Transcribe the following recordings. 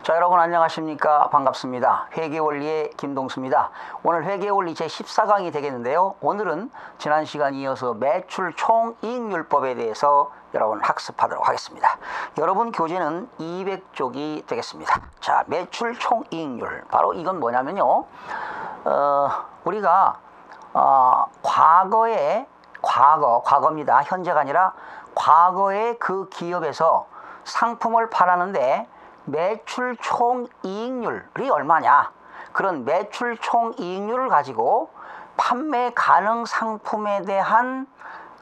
자, 여러분 안녕하십니까? 반갑습니다. 회계원리의 김동수입니다. 오늘 회계원리 제14강이 되겠는데요. 오늘은 지난 시간 이어서 매출 총이익률법에 대해서 여러분 학습하도록 하겠습니다. 여러분 교재는 200쪽이 되겠습니다. 자, 매출 총이익률. 바로 이건 뭐냐면요. 우리가 과거입니다. 현재가 아니라 과거에 그 기업에서 상품을 팔았는데 매출 총이익률이 얼마냐, 그런 매출 총이익률을 가지고 판매 가능 상품에 대한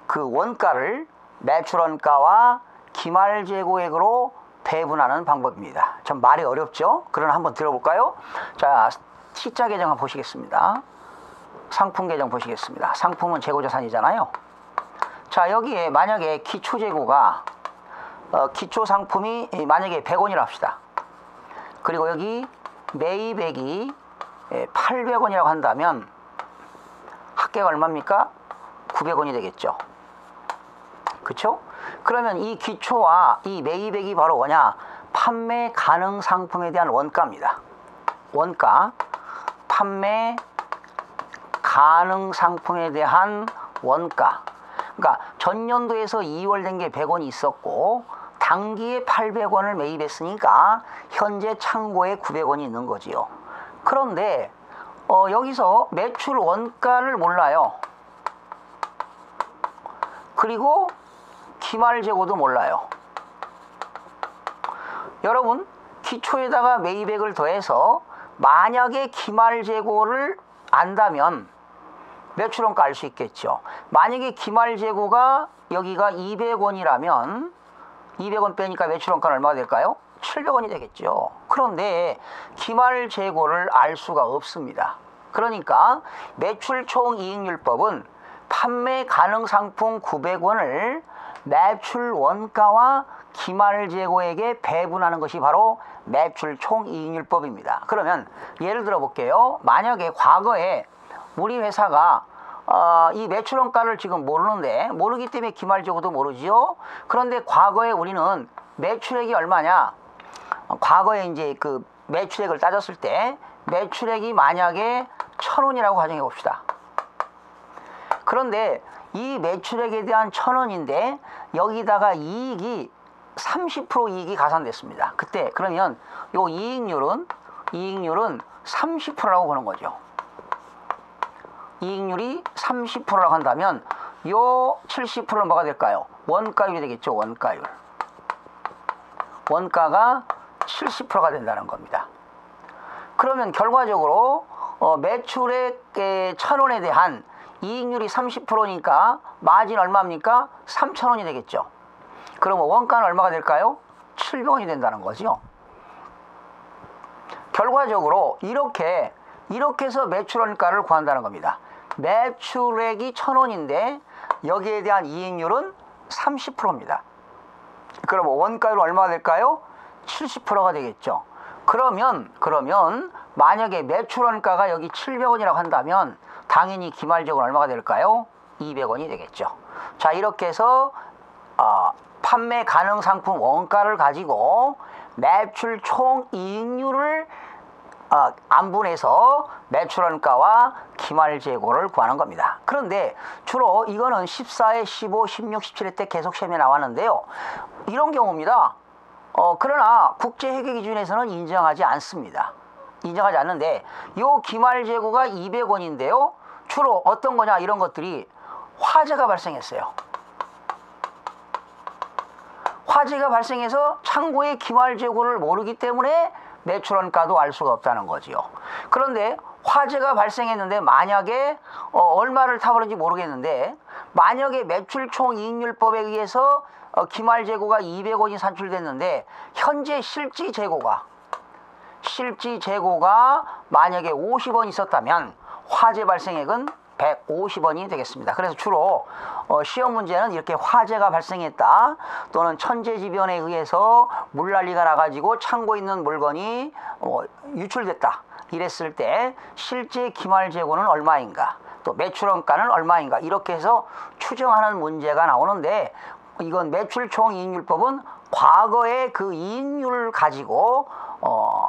그 원가를 매출원가와 기말재고액으로 배분하는 방법입니다. 좀 말이 어렵죠? 그러나 한번 들어볼까요? 자, T자 계정 한번 보시겠습니다. 상품 계정 보시겠습니다. 상품은 재고자산이잖아요. 자, 여기에 만약에 기초재고가 기초 상품이 만약에 100원이라 합시다. 그리고 여기 매입액이 800원이라고 한다면 합계가 얼마입니까? 900원이 되겠죠. 그쵸? 그러면 이 기초와 이 매입액이 바로 뭐냐? 판매 가능 상품에 대한 원가입니다. 원가, 판매 가능 상품에 대한 원가. 그러니까 전년도에서 2월 된 게 100원이 있었고 당기에 800원을 매입했으니까 현재 창고에 900원이 있는 거지요. 그런데 여기서 매출 원가를 몰라요. 그리고 기말재고도 몰라요. 여러분, 기초에다가 매입액을 더해서 만약에 기말재고를 안다면 매출원가 알 수 있겠죠. 만약에 기말재고가 여기가 200원이라면 200원 빼니까 매출원가는 얼마가 될까요? 700원이 되겠죠. 그런데 기말재고를 알 수가 없습니다. 그러니까 매출 총이익률법은 판매 가능 상품 900원을 매출 원가와 기말재고액에 배분하는 것이 바로 매출 총이익률법입니다. 그러면 예를 들어 볼게요. 만약에 과거에 우리 회사가 이 매출원가를 지금 모르기 때문에 기말재고도 모르지요. 그런데 과거에 우리는 매출액이 얼마냐? 과거에 이제 그 매출액을 따졌을 때 매출액이 만약에 1,000원이라고 가정해 봅시다. 그런데 이 매출액에 대한 1,000원인데 여기다가 이익이 30% 이익이 가산됐습니다. 그때 그러면 요 이익률은 30%라고 보는 거죠. 이익률이 30%라고 한다면 요 70%는 뭐가 될까요? 원가율이 되겠죠. 원가율. 원가가 70%가 된다는 겁니다. 그러면 결과적으로 매출액 1,000원에 대한 이익률이 30%니까 마진 얼마입니까? 3,000원이 되겠죠. 그러면 원가는 얼마가 될까요? 700원이 된다는 거죠. 결과적으로 이렇게 해서 매출원가를 구한다는 겁니다. 매출액이 1,000원인데 여기에 대한 이익률은 30%입니다. 그럼 원가율은 얼마가 될까요? 70%가 되겠죠. 그러면 만약에 매출원가가 여기 700원이라고 한다면 당연히 기말재고는 얼마가 될까요? 200원이 되겠죠. 자, 이렇게 해서 판매 가능 상품 원가를 가지고 매출 총이익률을 안분해서 매출원가와 기말재고를 구하는 겁니다. 그런데 주로 이거는 14회, 15, 16, 17회 때 계속 시험에 나왔는데요. 이런 경우입니다. 그러나 국제회계기준에서는 인정하지 않습니다. 인정하지 않는데 요 기말재고가 200원인데요. 주로 어떤 거냐, 이런 것들이 화재가 발생했어요. 화재가 발생해서 창고의 기말재고를 모르기 때문에 매출원가도 알 수가 없다는 거지요. 그런데 화재가 발생했는데 만약에 얼마를 타버린지 모르겠는데 만약에 매출총이익률법에 의해서 기말재고가 200원이 산출됐는데 현재 실지재고가 만약에 50원 있었다면 화재 발생액은 150원이 되겠습니다. 그래서 주로 시험 문제는 이렇게 화재가 발생했다, 또는 천재지변에 의해서 물난리가 나가지고 창고에 있는 물건이 유출됐다, 이랬을 때 실제 기말재고는 얼마인가, 또 매출원가는 얼마인가, 이렇게 해서 추정하는 문제가 나오는데 이건 매출총이익률법은 과거의 그 이익률을 가지고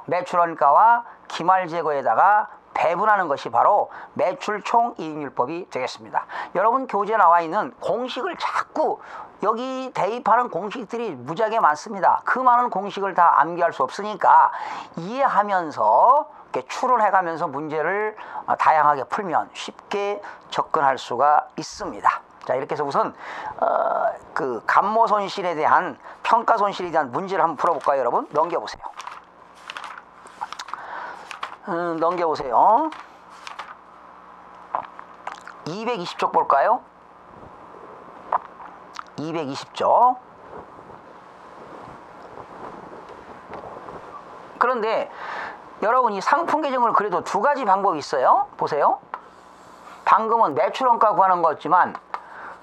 매출원가와 기말재고에다가 배분하는 것이 바로 매출총이익률법이 되겠습니다. 여러분 교재에 나와 있는 공식을 자꾸 여기 대입하는 공식들이 무지하게 많습니다. 그 많은 공식을 다 암기할 수 없으니까 이해하면서 이렇게 추론해가면서 문제를 다양하게 풀면 쉽게 접근할 수가 있습니다. 자, 이렇게 해서 우선 그 감모 손실에 대한 평가 손실에 대한 문제를 한번 풀어볼까요, 여러분? 넘겨보세요. 넘겨보세요. 220쪽 볼까요? 220쪽. 그런데 여러분 이 상품 계정을 그래도 두 가지 방법이 있어요. 보세요. 방금은 매출원가 구하는 거였지만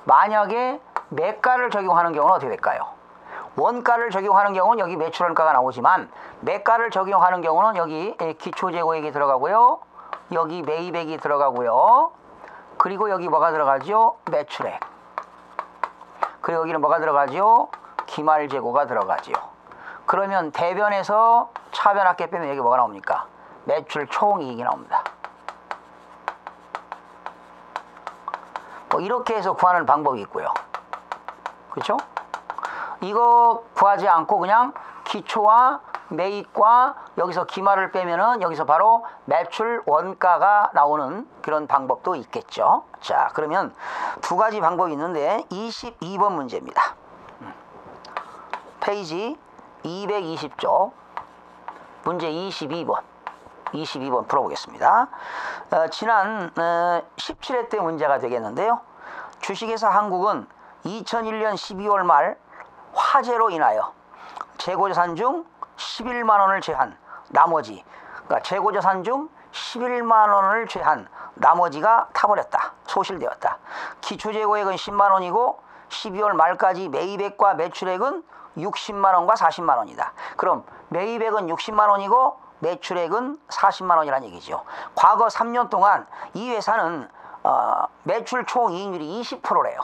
만약에 매가를 적용하는 경우는 어떻게 될까요? 원가를 적용하는 경우는 여기 매출원가가 나오지만 매가를 적용하는 경우는 여기 기초재고액이 들어가고요. 여기 매입액이 들어가고요. 그리고 여기 뭐가 들어가죠? 매출액. 그리고 여기는 뭐가 들어가죠? 기말재고가 들어가죠. 그러면 대변에서 차변합계 빼면 여기 뭐가 나옵니까? 매출 총이익이 나옵니다. 뭐 이렇게 해서 구하는 방법이 있고요. 그렇죠? 이거 구하지 않고 그냥 기초와 매입과 여기서 기말을 빼면은 여기서 바로 매출 원가가 나오는 그런 방법도 있겠죠. 자, 그러면 두 가지 방법이 있는데 22번 문제입니다. 페이지 220쪽 문제 22번 풀어보겠습니다. 지난 17회 때 문제가 되겠는데요. 주식회사 한국은 2001년 12월 말 화재로 인하여 재고자산 중 11만 원을 제한 나머지, 그러니까 재고자산 중 11만 원을 제한 나머지가 타버렸다. 소실되었다. 기초재고액은 10만 원이고 12월 말까지 매입액과 매출액은 60만 원과 40만 원이다. 그럼 매입액은 60만 원이고 매출액은 40만 원이라는 얘기죠. 과거 3년 동안 이 회사는 매출 총이익률이 20%래요.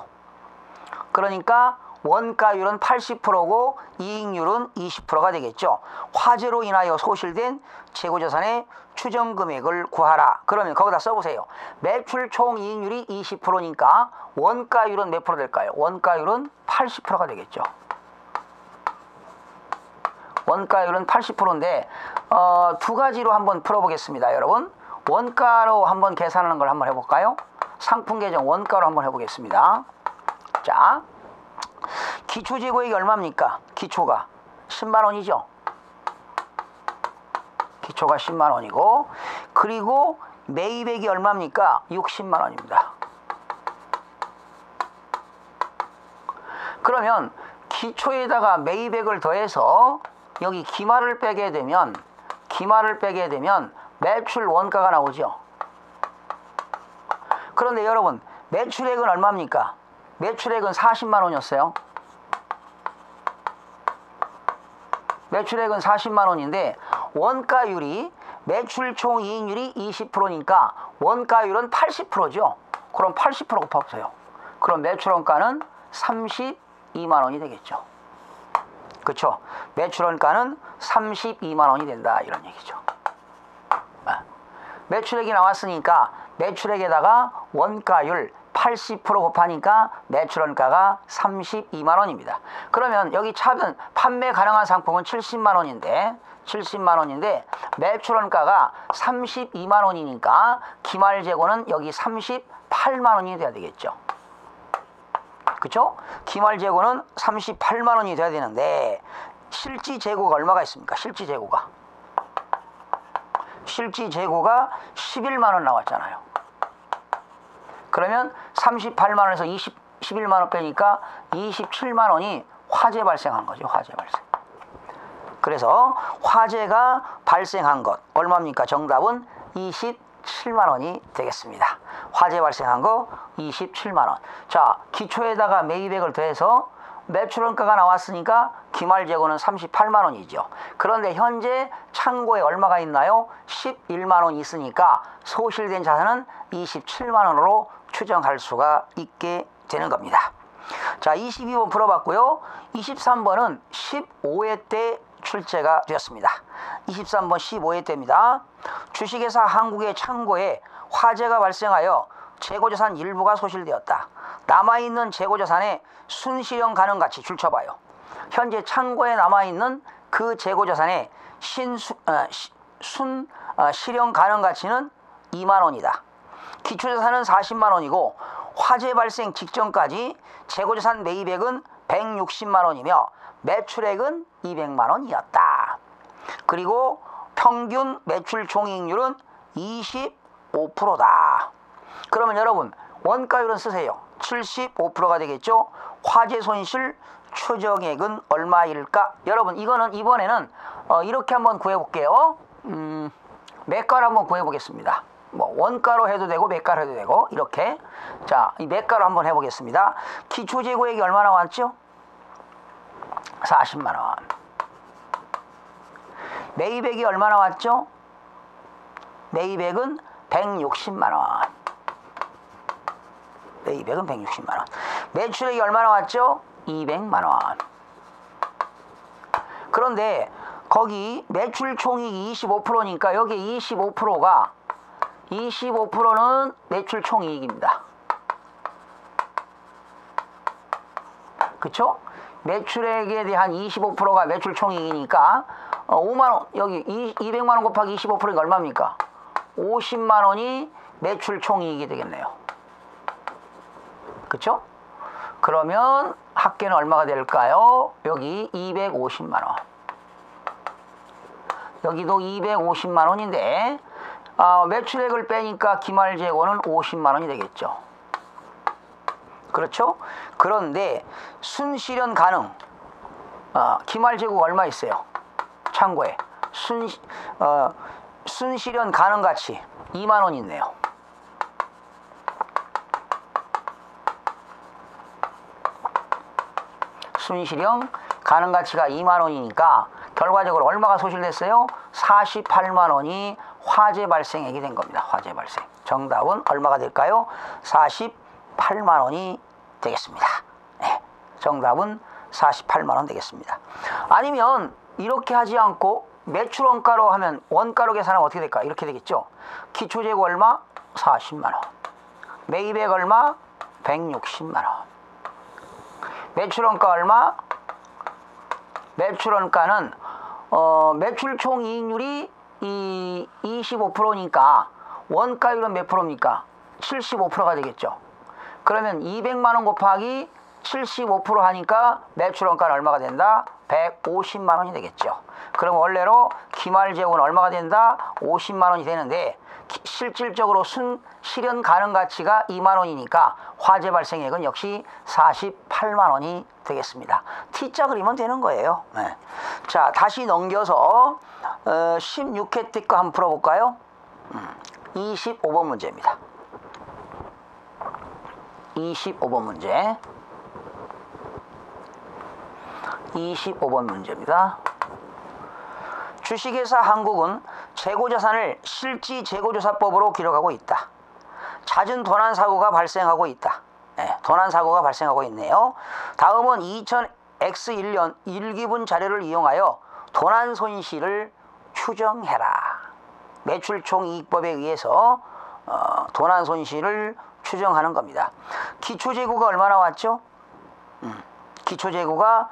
그러니까 원가율은 80%고 이익률은 20%가 되겠죠. 화재로 인하여 소실된 재고자산의 추정금액을 구하라. 그러면 거기다 써보세요. 매출 총이익률이 20%니까 원가율은 몇 프로 될까요? 원가율은 80%가 되겠죠. 원가율은 80%인데 두 가지로 한번 풀어보겠습니다. 여러분 원가로 한번 계산하는 걸 한번 해볼까요? 상품 계정 원가로 한번 해보겠습니다. 자, 기초재고액이 얼마입니까? 기초가 10만 원이죠. 기초가 10만 원이고 그리고 매입액이 얼마입니까? 60만 원입니다. 그러면 기초에다가 매입액을 더해서 여기 기말을 빼게 되면 매출 원가가 나오죠. 그런데 여러분 매출액은 얼마입니까? 매출액은 40만 원이었어요. 매출액은 40만 원인데 원가율이 매출 총이익률이 20%니까 원가율은 80%죠. 그럼 80% 곱해보세요. 그럼 매출 원가는 32만 원이 되겠죠. 그렇죠? 매출 원가는 32만 원이 된다 이런 얘기죠. 매출액이 나왔으니까 매출액에다가 원가율 80% 곱하니까 매출 원가가 32만 원입니다. 그러면 여기 차변 판매 가능한 상품은 70만 원인데 매출 원가가 32만 원이니까 기말재고는 여기 38만 원이 돼야 되겠죠. 그렇죠? 기말재고는 38만 원이 돼야 되는데 실지재고가 얼마가 있습니까? 실지재고가 11만 원 나왔잖아요. 그러면 38만 원에서 11만 원 빼니까 27만 원이 화재 발생한 거죠. 화재 발생. 그래서 화재가 발생한 것 얼마입니까? 정답은 27만 원이 되겠습니다. 화재 발생한 거 27만 원. 자, 기초에다가 매입액을 더해서 매출 원가가 나왔으니까 기말재고는 38만 원이죠. 그런데 현재 창고에 얼마가 있나요? 11만 원이 있으니까 소실된 자산은 27만 원으로 추정할 수가 있게 되는 겁니다. 자, 22번 풀어봤고요. 23번은 15회 때 출제가 되었습니다. 23번 15회 때입니다. 주식회사 한국의 창고에 화재가 발생하여 재고자산 일부가 소실되었다. 남아있는 재고자산의 순실현 가능 가치 줄쳐봐요. 현재 창고에 남아있는 그 재고자산의 실현 가능 가치는 2만 원이다. 기초자산은 40만 원이고 화재 발생 직전까지 재고자산 매입액은 160만 원이며 매출액은 200만 원이었다. 그리고 평균 매출 총이익률은 25%다. 그러면 여러분 원가율은 쓰세요. 75%가 되겠죠. 화재 손실 추정액은 얼마일까? 여러분 이거는 이번에는 이렇게 한번 구해볼게요. 매가로 한번 구해보겠습니다. 뭐 원가로 해도 되고 매가로 해도 되고 이렇게. 자, 이 매가로 한번 해보겠습니다. 기초재고액이 얼마 나왔죠? 40만 원. 매입액이 얼마 나왔죠? 매입액은 160만 원. 매입액은 160만 원. 매출액이 얼마 나왔죠? 200만 원. 그런데 거기 매출 총이익이 25%니까 여기 25%는 매출 총이익입니다. 그쵸? 매출액에 대한 25%가 매출 총이익이니까 5만 원, 여기 200만 원 곱하기 25%가 얼마입니까? 50만 원이 매출 총이익이 되겠네요. 그쵸? 그러면 합계는 얼마가 될까요? 여기 250만 원. 여기도 250만 원인데 매출액을 빼니까 기말재고는 50만 원이 되겠죠. 그렇죠? 그런데 순실현 가능 기말재고가 얼마 있어요? 창고에 순실현 가능 가치 2만 원 있네요. 순실현 가능 가치가 2만 원이니까 결과적으로 얼마가 소실됐어요? 48만 원이 화재 발생액이 된 겁니다. 화재 발생. 정답은 얼마가 될까요? 48만 원이 되겠습니다. 네, 정답은 48만 원 되겠습니다. 아니면 이렇게 하지 않고 매출 원가로 하면 원가로 계산하면 어떻게 될까? 이렇게 되겠죠. 기초재고 얼마? 40만 원. 매입액 얼마? 160만 원. 매출 원가 얼마? 매출 원가는 매출 총이익률이 25%니까 원가율은 몇 프로입니까? 75%가 되겠죠. 그러면 200만 원 곱하기 75% 하니까 매출 원가는 얼마가 된다? 150만 원이 되겠죠. 그럼 원래로 기말재고는 얼마가 된다? 50만 원이 되는데 실질적으로 실현 가능 가치가 2만 원이니까 화재 발생액은 역시 48만 원이 되겠습니다. T자 그리면 되는 거예요. 네. 자, 다시 넘겨서 16회 때 거 한번 풀어볼까요? 25번 문제입니다. 25번 문제. 25번 문제입니다. 주식회사 한국은 재고자산을 실지재고조사법으로 기록하고 있다. 잦은 도난사고가 발생하고 있다. 네, 도난사고가 발생하고 있네요. 다음은 2000X1년 1기분 자료를 이용하여 도난손실을 추정해라. 매출총이익법에 의해서 도난손실을 추정하는 겁니다. 기초재고가 얼마 나왔죠? 기초재고가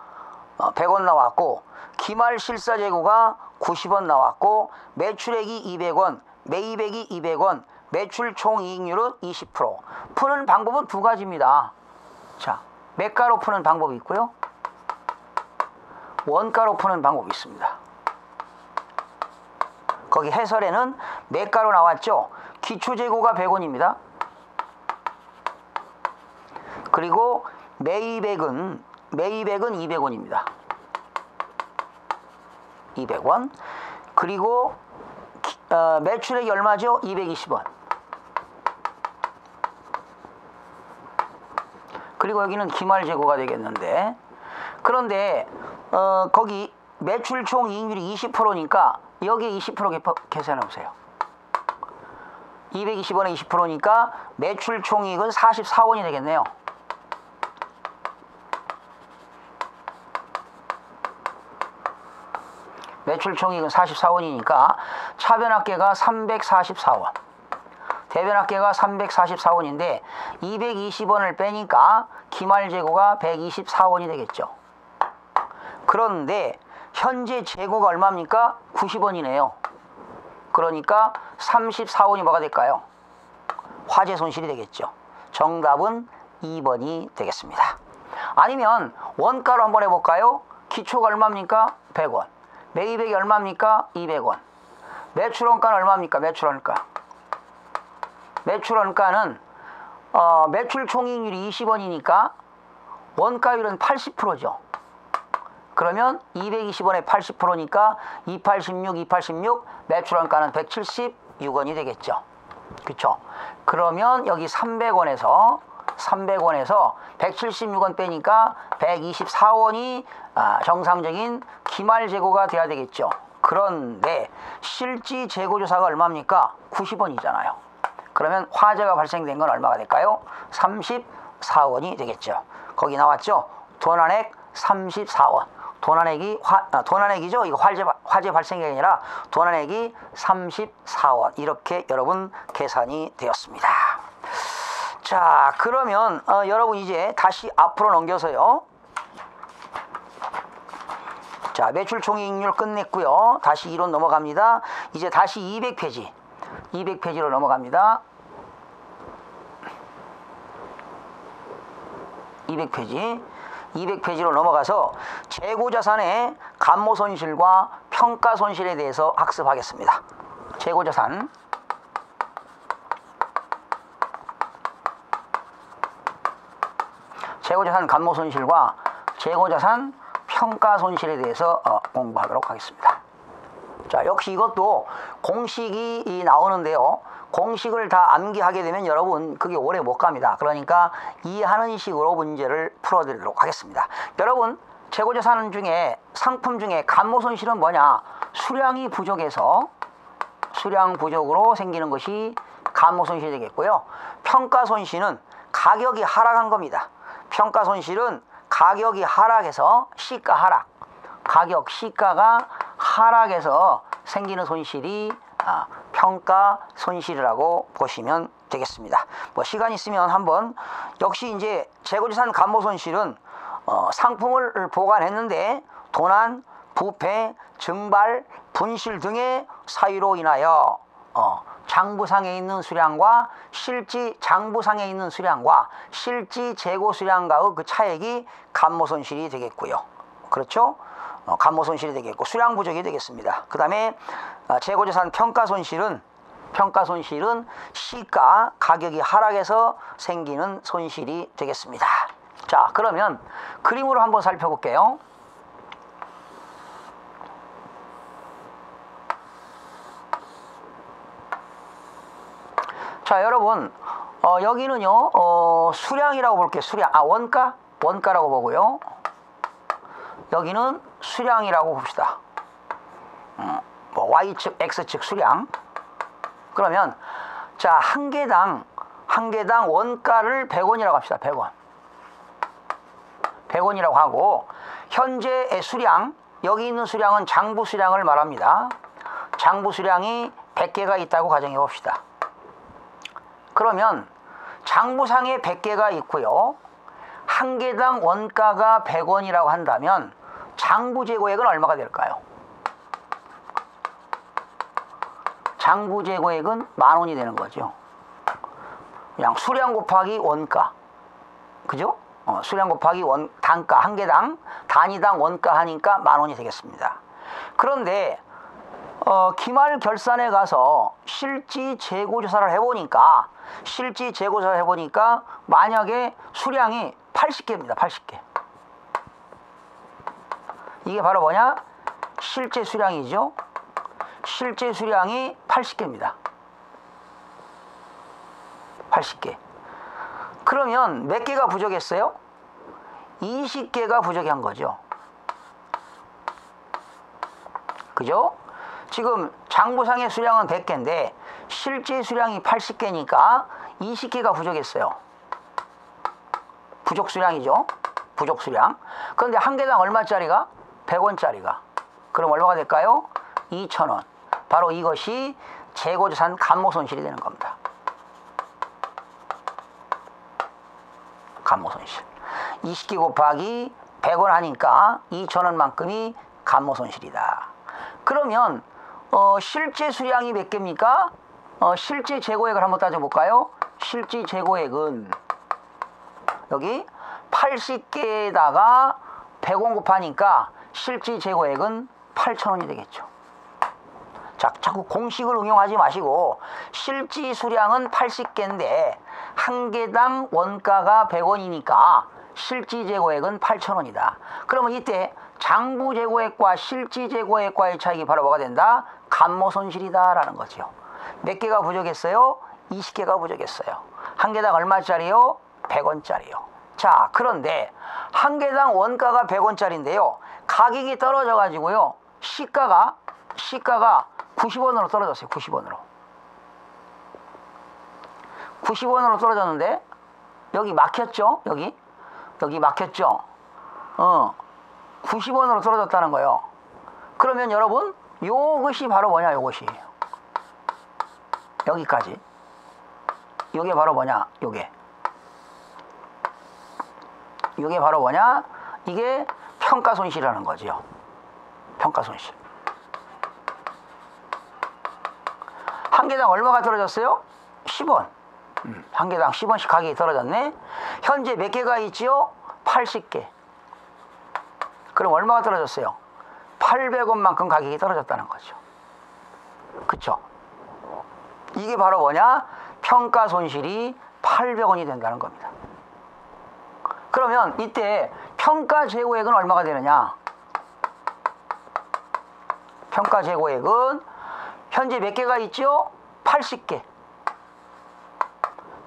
100원 나왔고 기말실사재고가 90원 나왔고 매출액이 200원, 매입액이 200원, 매출총이익률은 20%. 푸는 방법은 두 가지입니다. 자, 매가로 푸는 방법이 있고요. 원가로 푸는 방법이 있습니다. 거기 해설에는 매가로 나왔죠. 기초재고가 100원입니다. 그리고 매입액은 200원입니다. 200원. 그리고 매출액이 얼마죠? 220원. 그리고 여기는 기말재고가 되겠는데, 그런데 거기 매출 총이익률이 20%니까 여기에 20% 계산해 보세요. 220원에 20%니까 매출 총이익은 44원이 되겠네요. 매출 총이익은 44원이니까 차변합계가 344원. 대변합계가 344원인데 220원을 빼니까 기말재고가 124원이 되겠죠. 그런데 현재 재고가 얼마입니까? 90원이네요. 그러니까 34원이 뭐가 될까요? 화재 손실이 되겠죠. 정답은 2번이 되겠습니다. 아니면 원가로 한번 해볼까요? 기초가 얼마입니까? 100원. 매입액이 얼마입니까? 200원. 매출원가는 얼마입니까? 매출원가. 매출원가는 매출 총이익률이 20원이니까 원가율은 80%죠. 그러면 220원에 80%니까 286, 286, 매출원가는 176원이 되겠죠. 그렇죠? 그러면 여기 300원에서 176원 빼니까 124원이 정상적인 기말재고가 돼야 되겠죠. 그런데 실지 재고조사가 얼마입니까? 90원이잖아요. 그러면 화재가 발생된 건 얼마가 될까요? 34원이 되겠죠. 거기 나왔죠? 도난액 34원. 도난액이죠? 이거 화재 발생이 아니라 도난액이 34원. 이렇게 여러분 계산이 되었습니다. 자, 그러면 여러분 이제 다시 앞으로 넘겨서요. 자, 매출 총이익률 끝냈고요. 다시 이론 넘어갑니다. 이제 다시 200페이지. 200페이지로 넘어갑니다. 200페이지로 넘어가서 재고자산의 감모손실과 평가손실에 대해서 학습하겠습니다. 재고자산 감모손실과 재고자산 평가손실에 대해서 공부하도록 하겠습니다. 자, 역시 이것도 공식이 나오는데요. 공식을 다 암기하게 되면 여러분 그게 오래 못 갑니다. 그러니까 이해하는 식으로 문제를 풀어드리도록 하겠습니다. 여러분, 재고자산 중에 상품 중에 감모손실은 뭐냐? 수량이 부족해서 수량 부족으로 생기는 것이 감모손실이 되겠고요. 평가손실은 가격이 하락한 겁니다. 평가손실은 가격이 하락해서 시가 하락, 시가가 하락해서 생기는 손실이 평가 손실이라고 보시면 되겠습니다. 뭐 시간 있으면 한번 역시 이제 재고자산 감모 손실은 상품을 보관했는데 도난, 부패, 증발, 분실 등의 사유로 인하여 장부상에 있는 수량과 실지 장부상에 있는 수량과 실지 재고 수량과의 그 차액이 감모 손실이 되겠고요. 그렇죠? 감모 손실이 되겠고 수량 부족이 되겠습니다. 그 다음에 재고자산 평가 손실은 시가 가격이 하락해서 생기는 손실이 되겠습니다. 자, 그러면 그림으로 한번 살펴볼게요. 자, 여러분 여기는요 수량이라고 볼게요. 수량, 원가라고 보고요. 여기는 수량이라고 봅시다. 뭐 Y축, X축 수량. 그러면 자, 한 개당 원가를 100원이라고 합시다. 100원이라고 하고 현재의 수량, 여기 있는 수량은 장부 수량을 말합니다. 장부 수량이 100개가 있다고 가정해 봅시다. 그러면 장부상에 100개가 있고요. 한 개당 원가가 100원이라고 한다면 장부 재고액은 얼마가 될까요? 장부 재고액은 10,000원이 되는 거죠. 그냥 수량 곱하기 원가. 그죠? 수량 곱하기 단가, 한 개당 단위당 원가 하니까 10,000원이 되겠습니다. 그런데 기말 결산에 가서 실지 재고 조사를 해보니까 만약에 수량이 80개입니다. 80개. 이게 바로 뭐냐? 실제 수량이죠. 실제 수량이 80개입니다. 80개. 그러면 몇 개가 부족했어요? 20개가 부족한 거죠. 그죠? 지금 장부상의 수량은 100개인데 실제 수량이 80개니까 20개가 부족했어요. 부족 수량이죠. 부족 수량. 그런데 한 개당 얼마짜리가? 100원짜리가. 그럼 얼마가 될까요? 2,000원. 바로 이것이 재고자산 감모손실이 되는 겁니다. 감모손실. 20개 곱하기 100원 하니까 2,000원만큼이 감모손실이다. 그러면 실제 수량이 몇 개입니까? 실제 재고액을 한번 따져볼까요? 실제 재고액은 여기 80개에다가 100원 곱하니까 실제 재고액은 8,000원이 되겠죠. 자, 자꾸 공식을 응용하지 마시고 실제 수량은 80개인데 한 개당 원가가 100원이니까 실제 재고액은 8,000원이다. 그러면 이때 장부 재고액과 실제 재고액과의 차이가 바로 뭐가 된다? 감모손실이다라는 거죠. 몇 개가 부족했어요? 20개가 부족했어요. 한 개당 얼마짜리요? 100원짜리요. 자, 그런데 한 개당 원가가 100원짜리인데요. 가격이 떨어져 가지고요. 시가가 90원으로 떨어졌어요. 90원으로. 90원으로 떨어졌는데 여기 막혔죠? 여기 막혔죠? 90원으로 떨어졌다는 거예요. 그러면 여러분 요것이 바로 뭐냐? 요것이 여기까지. 요게 바로 뭐냐? 요게 바로 뭐냐? 이게 평가손실이라는 거죠. 평가손실. 한 개당 얼마가 떨어졌어요? 10원. 한 개당 10원씩 가격이 떨어졌네. 현재 몇 개가 있지요? 80개. 그럼 얼마가 떨어졌어요? 800원만큼 가격이 떨어졌다는 거죠. 그쵸? 이게 바로 뭐냐? 평가손실이 800원이 된다는 겁니다. 그러면 이때 평가재고액은 얼마가 되느냐? 평가재고액은 현재 몇 개가 있죠? 80개.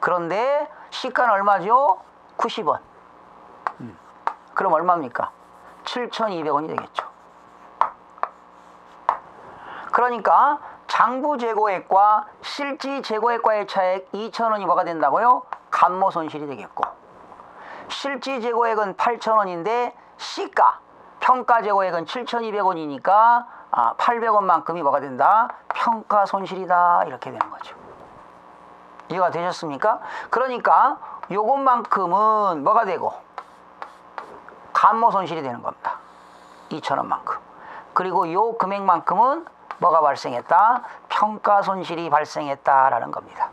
그런데 시가는 얼마죠? 90원. 그럼 얼마입니까? 7,200원이 되겠죠. 그러니까 장부 재고액과 실지 재고액과의 차액 2,000원이 뭐가 된다고요? 감모손실이 되겠고, 실지 재고액은 8,000원인데 시가 평가 재고액은 7,200원이니까 800원만큼이 뭐가 된다? 평가손실이다. 이렇게 되는 거죠. 이해가 되셨습니까? 그러니까 요것만큼은 뭐가 되고 감모손실이 되는 겁니다. 2,000원만큼. 그리고 요 금액만큼은 뭐가 발생했다? 평가손실이 발생했다라는 겁니다.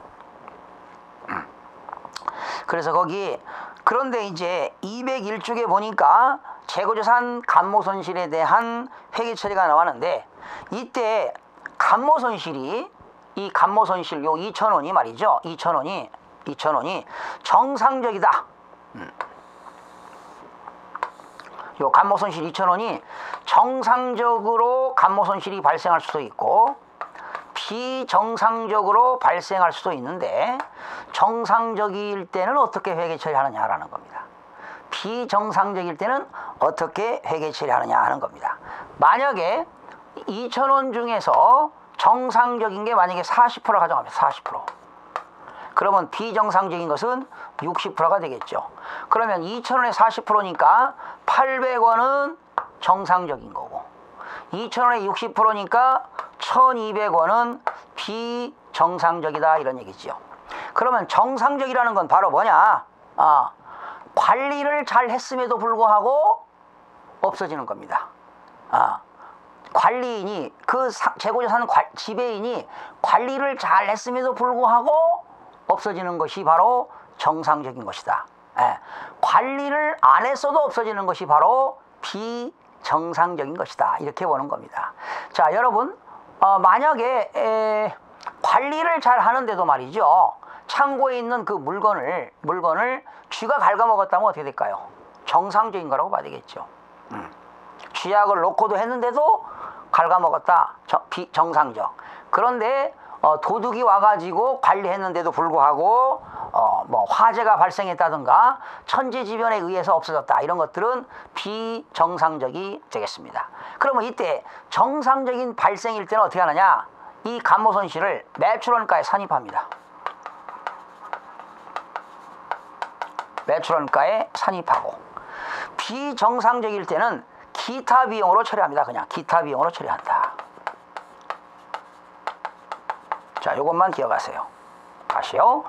그래서 거기 그런데 이제 201쪽에 보니까 재고자산 감모손실에 대한 회계 처리가 나왔는데, 이때 감모손실이 이 감모손실 요 2,000원이 말이죠. 2,000원이 정상적이다. 요 감모손실 2,000원이 정상적으로 감모손실이 발생할 수도 있고 비정상적으로 발생할 수도 있는데, 정상적일 때는 어떻게 회계 처리하느냐라는 겁니다. 비정상적일 때는 어떻게 회계 처리하느냐 하는 겁니다. 만약에 2,000원 중에서 정상적인 게 만약에 40% 가정합니다. 40%. 그러면 비정상적인 것은 60%가 되겠죠. 그러면 2,000원에 40%니까 800원은 정상적인 거고, 2,000원에 60%니까 1,200원은 비정상적이다, 이런 얘기죠. 그러면 정상적이라는 건 바로 뭐냐? 관리를 잘 했음에도 불구하고 없어지는 겁니다. 관리인이 그 재고자산 지배인이 관리를 잘 했음에도 불구하고 없어지는 것이 바로 정상적인 것이다. 관리를 안 했어도 없어지는 것이 바로 비정상적인 것이다. 이렇게 보는 겁니다. 자, 여러분, 만약에 관리를 잘 하는데도 말이죠, 창고에 있는 그 물건을 쥐가 갉아먹었다면 어떻게 될까요? 정상적인 거라고 봐야 되겠죠. 쥐약을 놓고도 했는데도 갉아먹었다. 비정상적. 그런데 도둑이 와가지고 관리했는데도 불구하고 뭐 화재가 발생했다든가 천재지변에 의해서 없어졌다, 이런 것들은 비정상적이 되겠습니다. 그러면 이때 정상적인 발생일 때는 어떻게 하느냐? 이 감모손실을 매출원가에 산입합니다. 매출원가에 산입하고, 비정상적일 때는 기타 비용으로 처리합니다. 그냥 기타 비용으로 처리한다. 자, 이것만 기억하세요. 다시요.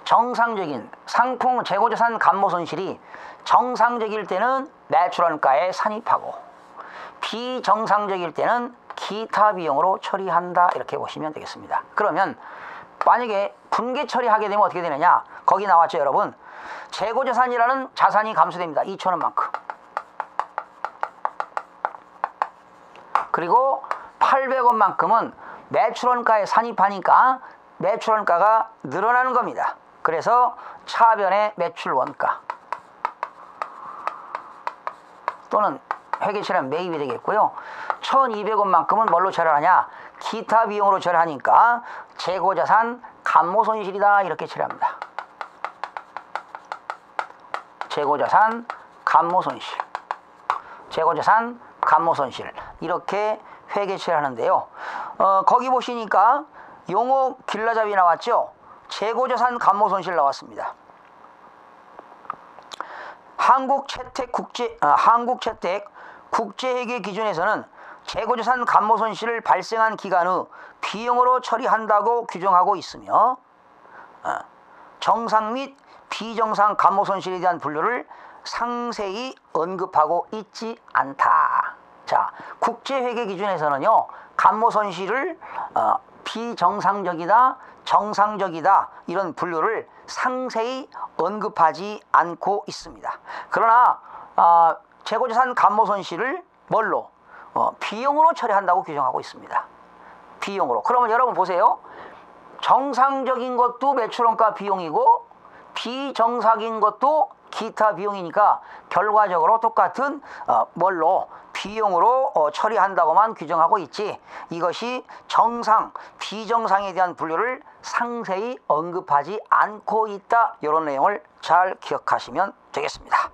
정상적인 상품 재고자산 감모 손실이 정상적일 때는 매출원가에 산입하고 비정상적일 때는 기타 비용으로 처리한다. 이렇게 보시면 되겠습니다. 그러면 만약에 분계 처리하게 되면 어떻게 되느냐? 거기 나왔죠, 여러분. 재고자산이라는 자산이 감소됩니다. 2,000원만큼. 그리고 800원만큼은 매출원가에 산입하니까 매출원가가 늘어나는 겁니다. 그래서 차변의 매출원가 또는 회계처리하면 매입이 되겠고요. 1,200원만큼은 뭘로 처리하냐? 기타 비용으로 처리하니까 재고자산 감모손실이다. 이렇게 처리합니다. 재고자산 감모손실, 재고자산 감모손실 이렇게 회계처리하는데요. 거기 보시니까 용어 길라잡이 나왔죠. 재고자산 감모손실 나왔습니다. 한국채택 국제회계 기준에서는 재고자산 감모손실을 발생한 기간 후 비용으로 처리한다고 규정하고 있으며 정상 및 비정상 감모손실에 대한 분류를 상세히 언급하고 있지 않다. 자, 국제회계 기준에서는요, 감모손실을 비정상적이다, 정상적이다 이런 분류를 상세히 언급하지 않고 있습니다. 그러나 재고자산 감모손실을 뭘로? 비용으로 처리한다고 규정하고 있습니다. 비용으로. 그러면 여러분 보세요. 정상적인 것도 매출원가 비용이고 비정상인 것도 기타 비용이니까 결과적으로 똑같은 뭘로? 비용으로 처리한다고만 규정하고 있지, 이것이 정상, 비정상에 대한 분류를 상세히 언급하지 않고 있다. 이런 내용을 잘 기억하시면 되겠습니다.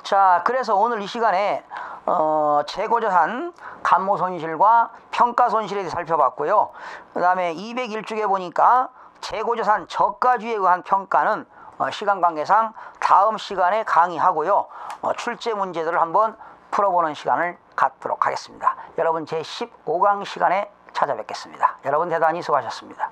자, 그래서 오늘 이 시간에 재고자산 감모손실과 평가손실에 대해 살펴봤고요. 그 다음에 201쪽에 보니까 재고자산 저가주에 의한 평가는 시간 관계상 다음 시간에 강의하고요. 출제 문제들을 한번 풀어보는 시간을 갖도록 하겠습니다. 여러분 제15강 시간에 찾아뵙겠습니다. 여러분 대단히 수고하셨습니다.